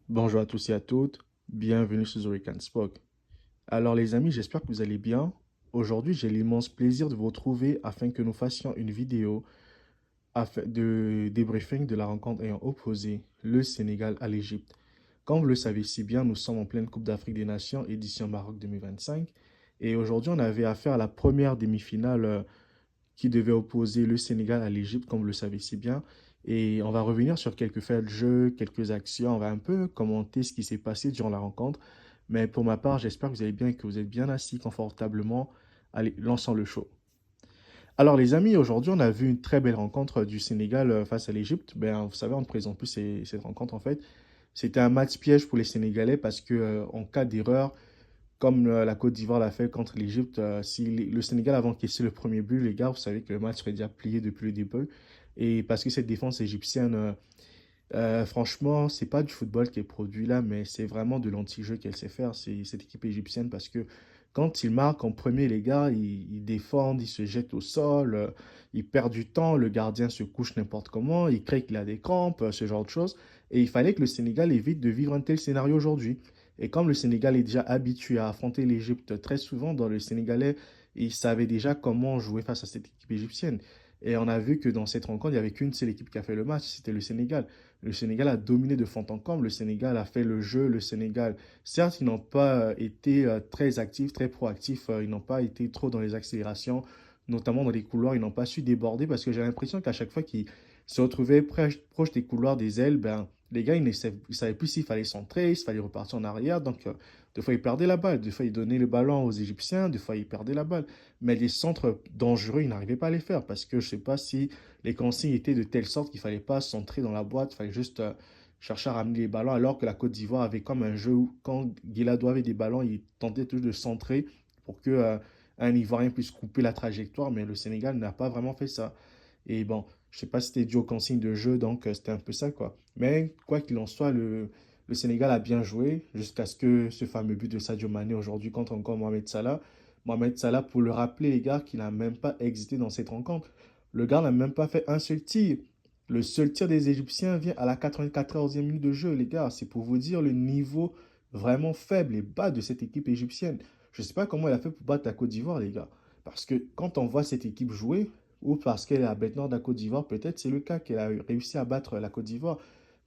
Bonjour à tous et à toutes, bienvenue sur The Weekend Spoke. Alors les amis, j'espère que vous allez bien. Aujourd'hui, j'ai l'immense plaisir de vous retrouver afin que nous fassions une vidéo de débriefing de la rencontre ayant opposé le Sénégal à l'Égypte. Comme vous le savez si bien, nous sommes en pleine Coupe d'Afrique des Nations, édition Maroc 2025. Et aujourd'hui, on avait affaire à la première demi-finale qui devait opposer le Sénégal à l'Égypte, comme vous le savez si bien. Et on va revenir sur quelques faits de jeu, quelques actions. On va un peu commenter ce qui s'est passé durant la rencontre. Mais pour ma part, j'espère que vous allez bien et que vous êtes bien assis confortablement. Allez, lançons le show. Alors les amis, aujourd'hui, on a vu une très belle rencontre du Sénégal face à l'Égypte. Ben, vous savez, on ne présente plus cette rencontre en fait. C'était un match piège pour les Sénégalais parce que en cas d'erreur, comme la Côte d'Ivoire l'a fait contre l'Égypte, si le Sénégal avait encaissé le premier but, les gars, vous savez que le match serait déjà plié depuis le début. Et parce que cette défense égyptienne, franchement, c'est pas du football qui est produit là, mais c'est vraiment de l'anti-jeu qu'elle sait faire, c'est cette équipe égyptienne, parce que quand ils marquent en premier, les gars, ils défendent, ils se jettent au sol, ils perdent du temps, le gardien se couche n'importe comment, il crée qu'il a des crampes, ce genre de choses. Et il fallait que le Sénégal évite de vivre un tel scénario aujourd'hui. Et comme le Sénégal est déjà habitué à affronter l'Égypte très souvent, dans le Sénégalais, il savait déjà comment jouer face à cette équipe égyptienne. Et on a vu que dans cette rencontre, il n'y avait qu'une seule équipe qui a fait le match, c'était le Sénégal. Le Sénégal a dominé de fond en comble. Le Sénégal a fait le jeu. Le Sénégal, certes, ils n'ont pas été très actifs, très proactifs. Ils n'ont pas été trop dans les accélérations, notamment dans les couloirs. Ils n'ont pas su déborder parce que j'ai l'impression qu'à chaque fois qu'ils se retrouvaient proche des couloirs des ailes, ben, les gars, ils savaient plus s'il fallait centrer, s'il fallait repartir en arrière. Donc, des fois, ils perdaient la balle. Des fois, ils donnaient le ballon aux Égyptiens. Des fois, ils perdaient la balle. Mais les centres dangereux, ils n'arrivaient pas à les faire parce que je ne sais pas si les consignes étaient de telle sorte qu'il ne fallait pas centrer dans la boîte, il fallait juste chercher à ramener les ballons, alors que la Côte d'Ivoire avait comme un jeu où, quand Guelado avait des ballons, il tentait toujours de centrer pour que un Ivoirien puisse couper la trajectoire, mais le Sénégal n'a pas vraiment fait ça. Et bon, je ne sais pas si c'était dû aux consignes de jeu, donc c'était un peu ça, quoi. Mais quoi qu'il en soit, le Sénégal a bien joué jusqu'à ce que ce fameux but de Sadio Mané aujourd'hui contre encore Mohamed Salah. Mohamed Salah, pour le rappeler, les gars, qu'il n'a même pas existé dans cette rencontre. Le gars n'a même pas fait un seul tir. Le seul tir des Égyptiens vient à la 94e minute de jeu, les gars. C'est pour vous dire le niveau vraiment faible et bas de cette équipe égyptienne. Je ne sais pas comment elle a fait pour battre la Côte d'Ivoire, les gars. Parce que quand on voit cette équipe jouer, ou parce qu'elle est à bête-nord de la Côte d'Ivoire, peut-être c'est le cas qu'elle a réussi à battre la Côte d'Ivoire.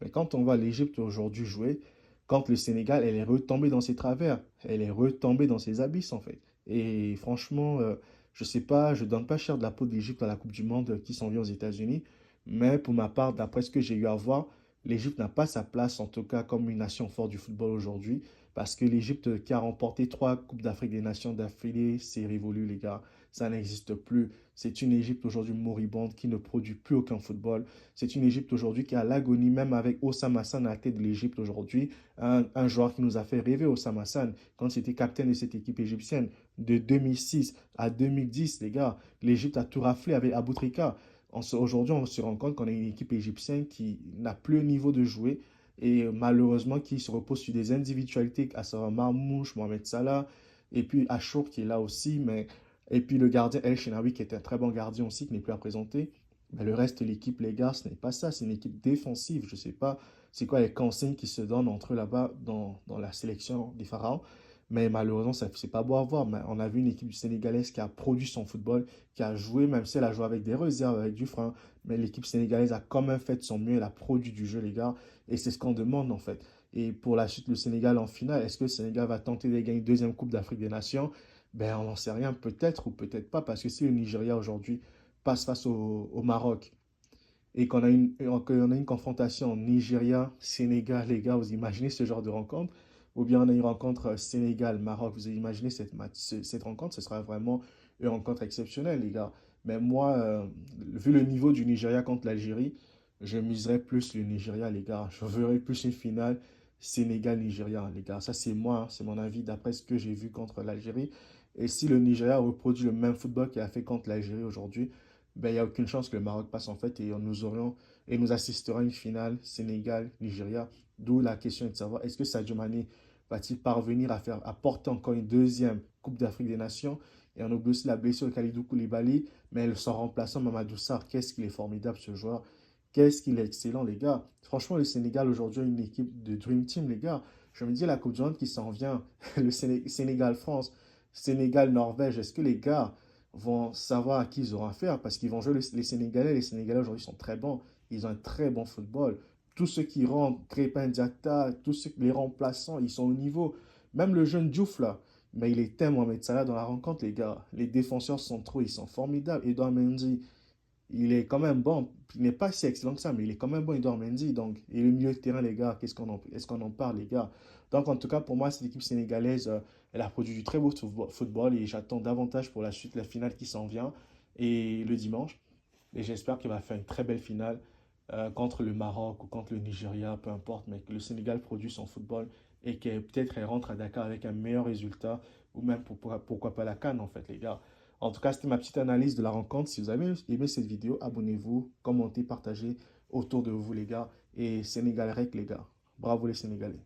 Mais quand on voit l'Égypte aujourd'hui jouer, quand le Sénégal, elle est retombée dans ses travers, elle est retombée dans ses abysses, en fait. Et franchement, je sais pas, je donne pas cher de la peau de l'Égypte à la Coupe du Monde qui s'en vient aux États-Unis. Mais pour ma part, d'après ce que j'ai eu à voir, l'Égypte n'a pas sa place, en tout cas comme une nation forte du football aujourd'hui. Parce que l'Égypte qui a remporté 3 Coupes d'Afrique des Nations d'affilée, c'est révolu, les gars. Ça n'existe plus. C'est une Égypte aujourd'hui moribonde qui ne produit plus aucun football. C'est une Égypte aujourd'hui qui est à l'agonie, même avec Osam Hassan à la tête de l'Égypte aujourd'hui. Un joueur qui nous a fait rêver, Osam Hassan, quand c'était capitaine de cette équipe égyptienne. De 2006 à 2010, les gars, l'Égypte a tout raflé avec Aboutrika. Aujourd'hui, on se rend compte qu'on a une équipe égyptienne qui n'a plus le niveau de jouer et malheureusement qui se repose sur des individualités, à savoir Marmouche, Mohamed Salah, et puis Achour qui est là aussi, et puis le gardien El Shenawi qui est un très bon gardien aussi, qui n'est plus à présenter. Mais le reste de l'équipe, les gars, ce n'est pas ça, c'est une équipe défensive. Je ne sais pas c'est quoi les consignes qui se donnent entre eux là-bas dans la sélection des Pharaons. Mais malheureusement, ça c'est pas beau à voir. Mais on a vu une équipe sénégalaise qui a produit son football, qui a joué, même si elle a joué avec des réserves, avec du frein. Mais l'équipe sénégalaise a quand même fait de son mieux. Elle a produit du jeu, les gars. Et c'est ce qu'on demande, en fait. Et pour la suite, le Sénégal en finale, est-ce que le Sénégal va tenter de gagner une deuxième Coupe d'Afrique des Nations? Ben, on n'en sait rien, peut-être ou peut-être pas. Parce que si le Nigeria aujourd'hui passe face au Maroc, et qu'on a une confrontation Nigeria-Sénégal, les gars, vous imaginez ce genre de rencontre? Ou bien on a une rencontre Sénégal-Maroc, vous imaginez cette rencontre? Ce sera vraiment une rencontre exceptionnelle, les gars. Mais moi, vu le niveau du Nigeria contre l'Algérie, je miserais plus le Nigeria, les gars. Je verrais plus une finale Sénégal-Nigeria, les gars. Ça, c'est moi, hein, c'est mon avis d'après ce que j'ai vu contre l'Algérie. Et si le Nigeria reproduit le même football qu'il a fait contre l'Algérie aujourd'hui, ben, il n'y a aucune chance que le Maroc passe en fait et nous assistera à une finale Sénégal-Nigeria. D'où la question est de savoir est-ce que Sadio Mané va-t-il parvenir à porter encore une deuxième Coupe d'Afrique des Nations? Et on oublie aussi la blessure de Kalidou Koulibaly, mais son remplaçant Mamadou Sarr, qu'est-ce qu'il est formidable ce joueur. Qu'est-ce qu'il est excellent, les gars. Franchement, le Sénégal aujourd'hui a une équipe de Dream Team, les gars. Je me dis, la Coupe du Monde qui s'en vient, le Sénégal-France, Sénégal-Norvège, est-ce que les gars vont savoir à qui ils auront affaire? Parce qu'ils vont jouer les Sénégalais. Les Sénégalais aujourd'hui sont très bons. Ils ont un très bon football. Tous ceux qui rentrent, Crépin Diatta, tous ceux, les remplaçants, ils sont au niveau. Même le jeune Diouf, là, mais il était Mohamed Salah dans la rencontre, les gars. Les défenseurs centraux, ils sont formidables. Edouard Mendy, il est quand même bon. Il n'est pas si excellent que ça, mais il est quand même bon, Edouard Mendy. Donc, et le milieu de terrain, les gars, est-ce qu'on en parle, les gars? Donc, en tout cas, pour moi, cette équipe sénégalaise, elle a produit du très beau football et j'attends davantage pour la suite, la finale qui s'en vient et le dimanche. Et j'espère qu'il va faire une très belle finale contre le Maroc ou contre le Nigeria, peu importe, mais que le Sénégal produit son football et que peut-être elle rentre à Dakar avec un meilleur résultat ou même pourquoi pas la CAN en fait, les gars. En tout cas, c'était ma petite analyse de la rencontre. Si vous avez aimé cette vidéo, abonnez-vous, commentez, partagez autour de vous, les gars. Et Sénégal rec, les gars. Bravo les Sénégalais.